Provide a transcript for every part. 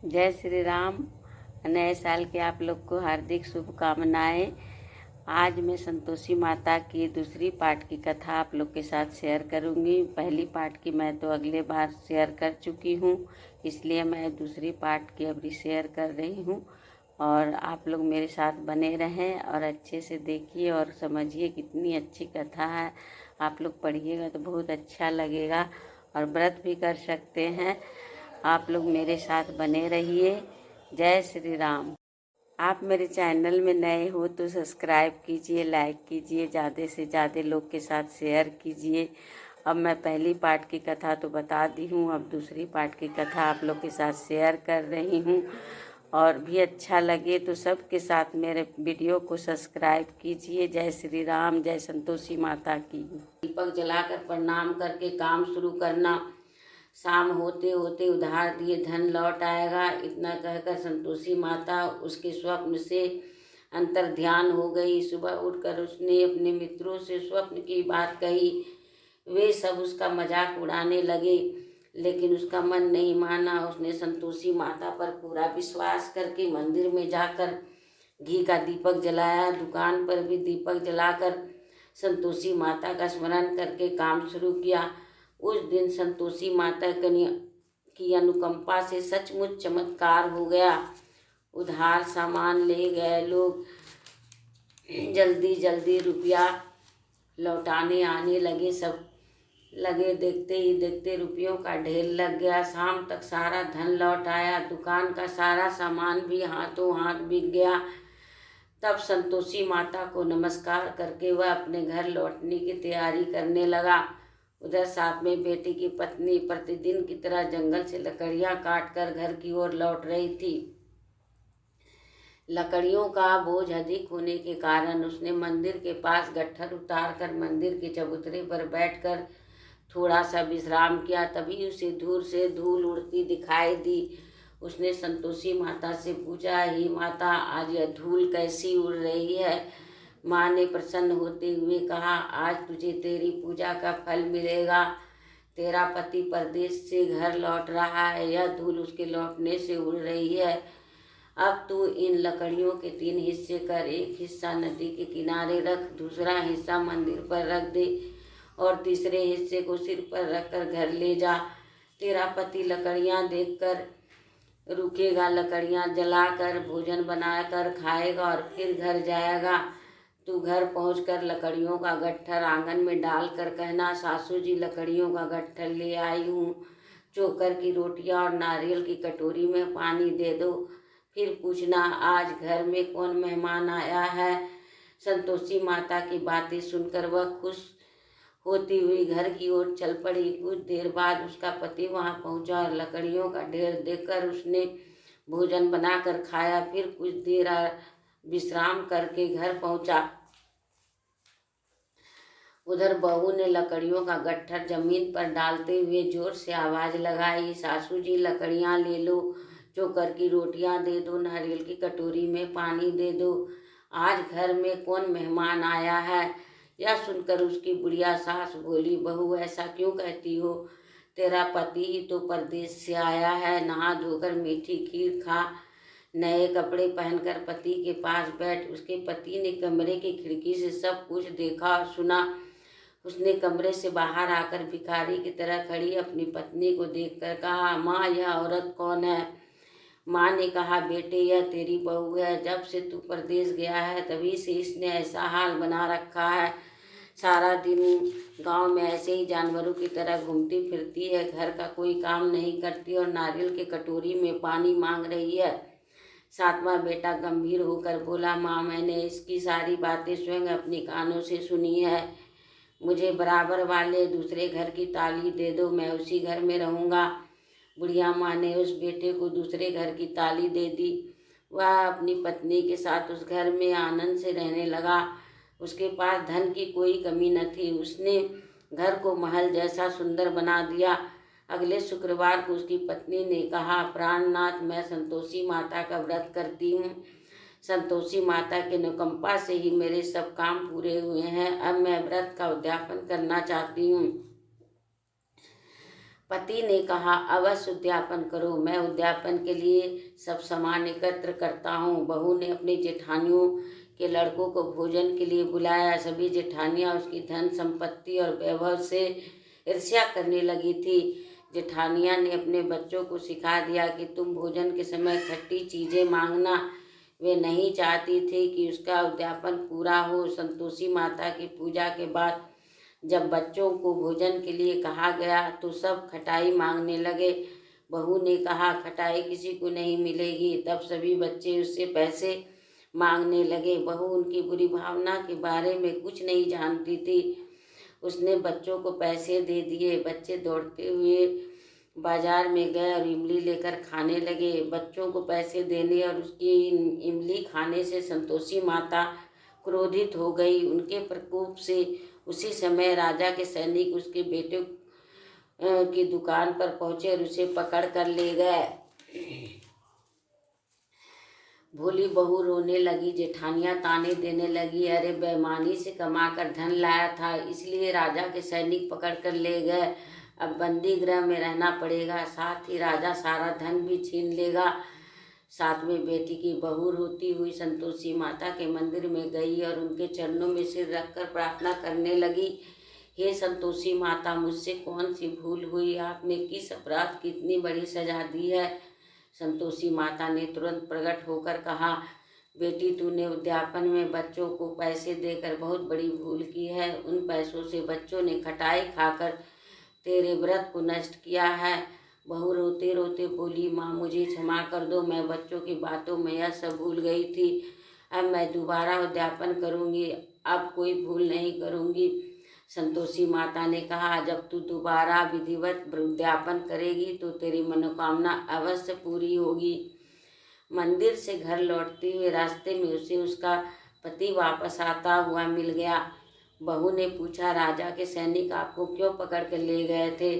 जय श्री राम। नए साल की आप लोग को हार्दिक शुभकामनाएं। आज मैं संतोषी माता की दूसरी पार्ट की कथा आप लोग के साथ शेयर करूंगी। पहली पार्ट की मैं तो अगले बार शेयर कर चुकी हूं, इसलिए मैं दूसरी पार्ट की अभी शेयर कर रही हूं। और आप लोग मेरे साथ बने रहें और अच्छे से देखिए और समझिए, कितनी अच्छी कथा है। आप लोग पढ़िएगा तो बहुत अच्छा लगेगा और व्रत भी कर सकते हैं। आप लोग मेरे साथ बने रहिए। जय श्री राम। आप मेरे चैनल में नए हो तो सब्सक्राइब कीजिए, लाइक कीजिए, ज़्यादा से ज़्यादा लोग के साथ शेयर कीजिए। अब मैं पहली पार्ट की कथा तो बता दी हूँ, अब दूसरी पार्ट की कथा आप लोग के साथ शेयर कर रही हूँ। और भी अच्छा लगे तो सबके साथ मेरे वीडियो को सब्सक्राइब कीजिए। जय श्री राम। जय संतोषी माता की। दीपक जलाकर प्रणाम करके काम शुरू करना। शाम होते होते उधार दिए धन लौट आएगा, इतना कहकर संतोषी माता उसके स्वप्न से अंतर ध्यान हो गई। सुबह उठकर उसने अपने मित्रों से स्वप्न की बात कही। वे सब उसका मजाक उड़ाने लगे, लेकिन उसका मन नहीं माना। उसने संतोषी माता पर पूरा विश्वास करके मंदिर में जाकर घी का दीपक जलाया। दुकान पर भी दीपक जलाकर संतोषी माता का स्मरण करके काम शुरू किया। उस दिन संतोषी माता की अनुकंपा से सचमुच चमत्कार हो गया। उधार सामान ले गए लोग जल्दी जल्दी रुपया लौटाने आने लगे। सब लगे, देखते ही देखते रुपयों का ढेर लग गया। शाम तक सारा धन लौट आया, दुकान का सारा सामान भी हाथों हाथ बिक गया। तब संतोषी माता को नमस्कार करके वह अपने घर लौटने की तैयारी करने लगा। उधर साथ में बेटी की पत्नी प्रतिदिन की तरह जंगल से लकड़ियां काट कर घर की ओर लौट रही थी। लकड़ियों का बोझ अधिक होने के कारण उसने मंदिर के पास गट्ठर उतार कर मंदिर के चबूतरे पर बैठकर थोड़ा सा विश्राम किया। तभी उसे दूर से धूल उड़ती दिखाई दी। उसने संतोषी माता से पूछा, हे माता, आज यह धूल कैसी उड़ रही है? माँ ने प्रसन्न होते हुए कहा, आज तुझे तेरी पूजा का फल मिलेगा। तेरा पति परदेश से घर लौट रहा है, यह धूल उसके लौटने से उड़ रही है। अब तू इन लकड़ियों के 3 हिस्से कर, एक हिस्सा नदी के किनारे रख, दूसरा हिस्सा मंदिर पर रख दे और तीसरे हिस्से को सिर पर रखकर घर ले जा। तेरा पति लकड़ियां देखकर रुकेगा, लकड़ियां जलाकर भोजन बनाकर खाएगा और फिर घर जाएगा। तू घर पहुंचकर लकड़ियों का गट्ठर आंगन में डालकर कहना, सासू जी लकड़ियों का गट्ठर ले आई हूँ, चोकर की रोटियां और नारियल की कटोरी में पानी दे दो। फिर पूछना, आज घर में कौन मेहमान आया है? संतोषी माता की बातें सुनकर वह खुश होती हुई घर की ओर चल पड़ी। कुछ देर बाद उसका पति वहां पहुंचा और लकड़ियों का ढेर देखकर उसने भोजन बनाकर खाया। फिर कुछ देर विश्राम करके घर पहुंचा। उधर बहू ने लकड़ियों का गट्ठर जमीन पर डालते हुए जोर से आवाज लगाई, सासू जी लकड़ियां ले लो, चोकर की रोटियां दे दो, नारियल की कटोरी में पानी दे दो। आज घर में कौन मेहमान आया है? यह सुनकर उसकी बुढ़िया सास बोली, बहू ऐसा क्यों कहती हो? तेरा पति ही तो परदेश से आया है। नहा धोकर मीठी खीर खा, नए कपड़े पहनकर पति के पास बैठ। उसके पति ने कमरे की खिड़की से सब कुछ देखा और सुना। उसने कमरे से बाहर आकर भिखारी की तरह खड़ी अपनी पत्नी को देखकर कहा, माँ, यह औरत कौन है? माँ ने कहा, बेटे, यह तेरी बहू है। जब से तू परदेश गया है तभी से इसने ऐसा हाल बना रखा है। सारा दिन गांव में ऐसे ही जानवरों की तरह घूमती फिरती है, घर का कोई काम नहीं करती और नारियल की कटोरी में पानी मांग रही है। सातवां बेटा गंभीर होकर बोला, माँ, मैंने इसकी सारी बातें स्वयं अपने कानों से सुनी है। मुझे बराबर वाले दूसरे घर की ताली दे दो, मैं उसी घर में रहूँगा। बुढ़िया माँ ने उस बेटे को दूसरे घर की ताली दे दी। वह अपनी पत्नी के साथ उस घर में आनंद से रहने लगा। उसके पास धन की कोई कमी न थी। उसने घर को महल जैसा सुंदर बना दिया। अगले शुक्रवार को उसकी पत्नी ने कहा, प्राणनाथ, मैं संतोषी माता का व्रत करती हूँ। संतोषी माता के अनुकंपा से ही मेरे सब काम पूरे हुए हैं। अब मैं व्रत का उद्यापन करना चाहती हूँ। पति ने कहा, अवश्य उद्यापन करो, मैं उद्यापन के लिए सब सामान एकत्र करता हूँ। बहू ने अपनी जेठानियों के लड़कों को भोजन के लिए बुलाया। सभी जेठानियाँ उसकी धन संपत्ति और वैभव से ईर्ष्या करने लगी थी। जेठानियाँ ने अपने बच्चों को सिखा दिया कि तुम भोजन के समय खट्टी चीज़ें मांगना। वे नहीं चाहती थी कि उसका उद्यापन पूरा हो। संतोषी माता की पूजा के बाद जब बच्चों को भोजन के लिए कहा गया तो सब खटाई मांगने लगे। बहू ने कहा, खटाई किसी को नहीं मिलेगी। तब सभी बच्चे उससे पैसे मांगने लगे। बहू उनकी बुरी भावना के बारे में कुछ नहीं जानती थी। उसने बच्चों को पैसे दे दिए। बच्चे दौड़ते हुए बाजार में गए और इमली लेकर खाने लगे। बच्चों को पैसे देने और उसकी इमली खाने से संतोषी माता क्रोधित हो गई। उनके प्रकोप से उसी समय राजा के सैनिक उसके बेटे की दुकान पर पहुंचे और उसे पकड़ कर ले गए। भोली बहू रोने लगी। जेठानियां ताने देने लगी, अरे बेईमानी से कमाकर धन लाया था, इसलिए राजा के सैनिक पकड़ कर ले गए। अब बंदी गृह में रहना पड़ेगा, साथ ही राजा सारा धन भी छीन लेगा। साथ में बेटी की बहू रोती हुई संतोषी माता के मंदिर में गई और उनके चरणों में सिर रखकर प्रार्थना करने लगी। हे संतोषी माता, मुझसे कौन सी भूल हुई? आपने किस अपराध की इतनी बड़ी सजा दी है? संतोषी माता ने तुरंत प्रकट होकर कहा, बेटी, तूने उद्यापन में बच्चों को पैसे देकर बहुत बड़ी भूल की है। उन पैसों से बच्चों ने खटाई खाकर तेरे व्रत को नष्ट किया है। बहू रोते रोते बोली, माँ मुझे क्षमा कर दो, मैं बच्चों की बातों में यह सब भूल गई थी। अब मैं दोबारा उद्यापन करूँगी, अब कोई भूल नहीं करूँगी। संतोषी माता ने कहा, जब तू दोबारा विधिवत उद्यापन करेगी तो तेरी मनोकामना अवश्य पूरी होगी। मंदिर से घर लौटते हुए रास्ते में उसे उसका पति वापस आता हुआ मिल गया। बहू ने पूछा, राजा के सैनिक आपको क्यों पकड़ कर ले गए थे?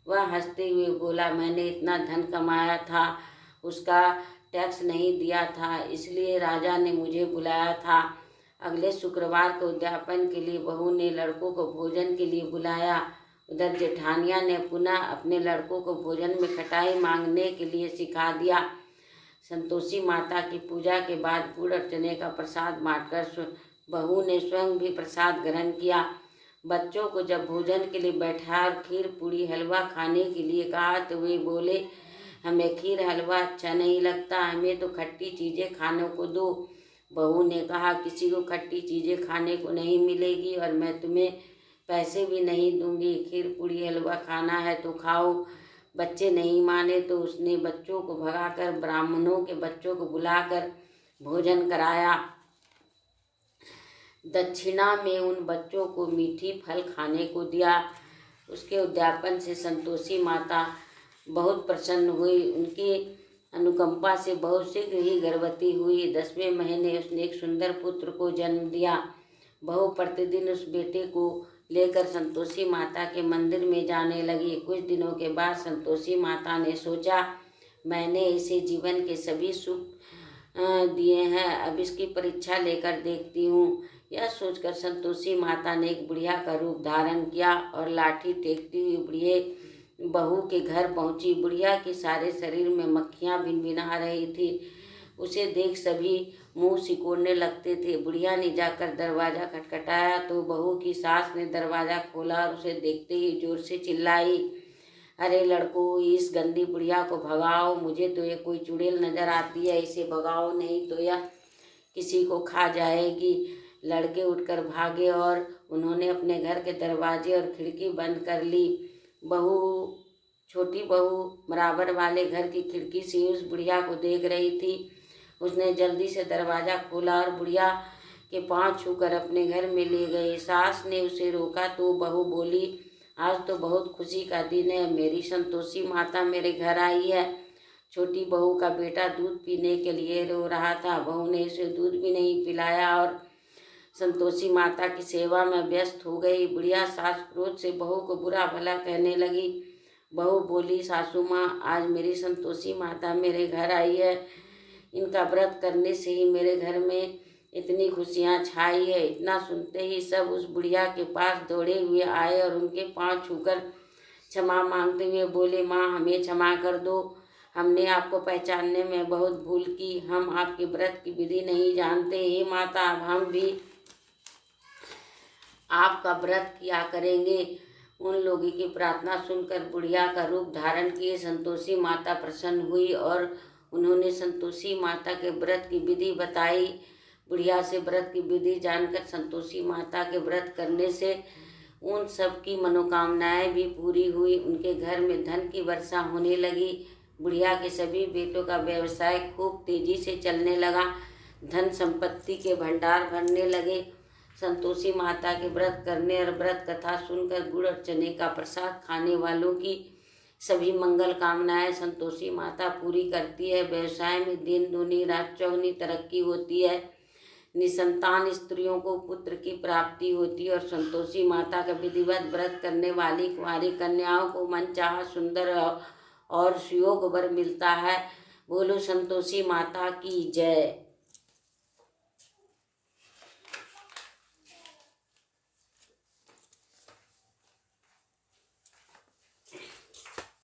वह हंसते हुए बोला, मैंने इतना धन कमाया था, उसका टैक्स नहीं दिया था, इसलिए राजा ने मुझे बुलाया था। अगले शुक्रवार को उद्यापन के लिए बहू ने लड़कों को भोजन के लिए बुलाया। उधर जेठानिया ने पुनः अपने लड़कों को भोजन में खटाई मांगने के लिए सिखा दिया। संतोषी माता की पूजा के बाद गुड़ और चने का प्रसाद बांटकर बहू ने स्वयं भी प्रसाद ग्रहण किया। बच्चों को जब भोजन के लिए बैठा और खीर पूड़ी हलवा खाने के लिए कहा तो वे बोले, हमें खीर हलवा अच्छा नहीं लगता, हमें तो खट्टी चीज़ें खाने को दो। बहू ने कहा, किसी को खट्टी चीज़ें खाने को नहीं मिलेगी और मैं तुम्हें पैसे भी नहीं दूंगी। खीर पूड़ी हलवा खाना है तो खाओ। बच्चे नहीं माने तो उसने बच्चों को भगाकर ब्राह्मणों के बच्चों को बुलाकर भोजन कराया। दक्षिणा में उन बच्चों को मीठी फल खाने को दिया। उसके उद्यापन से संतोषी माता बहुत प्रसन्न हुई। उनकी अनुकंपा से बहुत शीघ्र ही गर्भवती हुई। 10वें महीने उसने एक सुंदर पुत्र को जन्म दिया। बहू प्रतिदिन उस बेटे को लेकर संतोषी माता के मंदिर में जाने लगी। कुछ दिनों के बाद संतोषी माता ने सोचा, मैंने इसे जीवन के सभी सुख दिए हैं, अब इसकी परीक्षा लेकर देखती हूँ। यह सोचकर संतोषी माता ने एक बुढ़िया का रूप धारण किया और लाठी टेकती हुई बुढ़िया बहू के घर पहुंची। बुढ़िया के सारे शरीर में मक्खियाँ भिनभिना रही थी। उसे देख सभी मुंह सिकोड़ने लगते थे। बुढ़िया ने जाकर दरवाज़ा खटखटाया तो बहू की सास ने दरवाज़ा खोला और उसे देखते ही जोर से चिल्लाई, अरे लड़कों, इस गंदी बुढ़िया को भगाओ, मुझे तो ये कोई चुड़ैल नज़र आती है, इसे भगाओ, नहीं तो यह किसी को खा जाएगी। लड़के उठकर भागे और उन्होंने अपने घर के दरवाजे और खिड़की बंद कर ली। छोटी बहू बराबर वाले घर की खिड़की से उस बुढ़िया को देख रही थी। उसने जल्दी से दरवाज़ा खोला और बुढ़िया के पाँव छूकर अपने घर में ले गई। सास ने उसे रोका तो बहू बोली, आज तो बहुत खुशी का दिन है, मेरी संतोषी माता मेरे घर आई है। छोटी बहू का बेटा दूध पीने के लिए रो रहा था। बहू ने उसे दूध भी नहीं पिलाया और संतोषी माता की सेवा में व्यस्त हो गई। बुढ़िया सास क्रोध से बहू को बुरा भला कहने लगी। बहू बोली, सासू माँ, आज मेरी संतोषी माता मेरे घर आई है, इनका व्रत करने से ही मेरे घर में इतनी खुशियाँ छाई है। इतना सुनते ही सब उस बुढ़िया के पास दौड़े हुए आए और उनके पाँव छूकर क्षमा मांगते हुए बोले, माँ हमें क्षमा कर दो, हमने आपको पहचानने में बहुत भूल की, हम आपके व्रत की विधि नहीं जानते। हे माता, अब हम भी आपका व्रत किया करेंगे। उन लोगों की प्रार्थना सुनकर बुढ़िया का रूप धारण किए संतोषी माता प्रसन्न हुई और उन्होंने संतोषी माता के व्रत की विधि बताई। बुढ़िया से व्रत की विधि जानकर संतोषी माता के व्रत करने से उन सब की मनोकामनाएं भी पूरी हुई। उनके घर में धन की वर्षा होने लगी। बुढ़िया के सभी बेटों का व्यवसाय खूब तेजी से चलने लगा। धन संपत्ति के भंडार भरने लगे। संतोषी माता के व्रत करने और व्रत कथा सुनकर गुड़ और चने का प्रसाद खाने वालों की सभी मंगल कामनाएं संतोषी माता पूरी करती है। व्यवसाय में दिन दूनी रात चौगुनी तरक्की होती है। निसंतान स्त्रियों को पुत्र की प्राप्ति होती है और संतोषी माता का विधिवत व्रत करने वाली कुंवारी कन्याओं को मनचाहा सुंदर और सुयोग वर मिलता है। बोलो संतोषी माता की जय।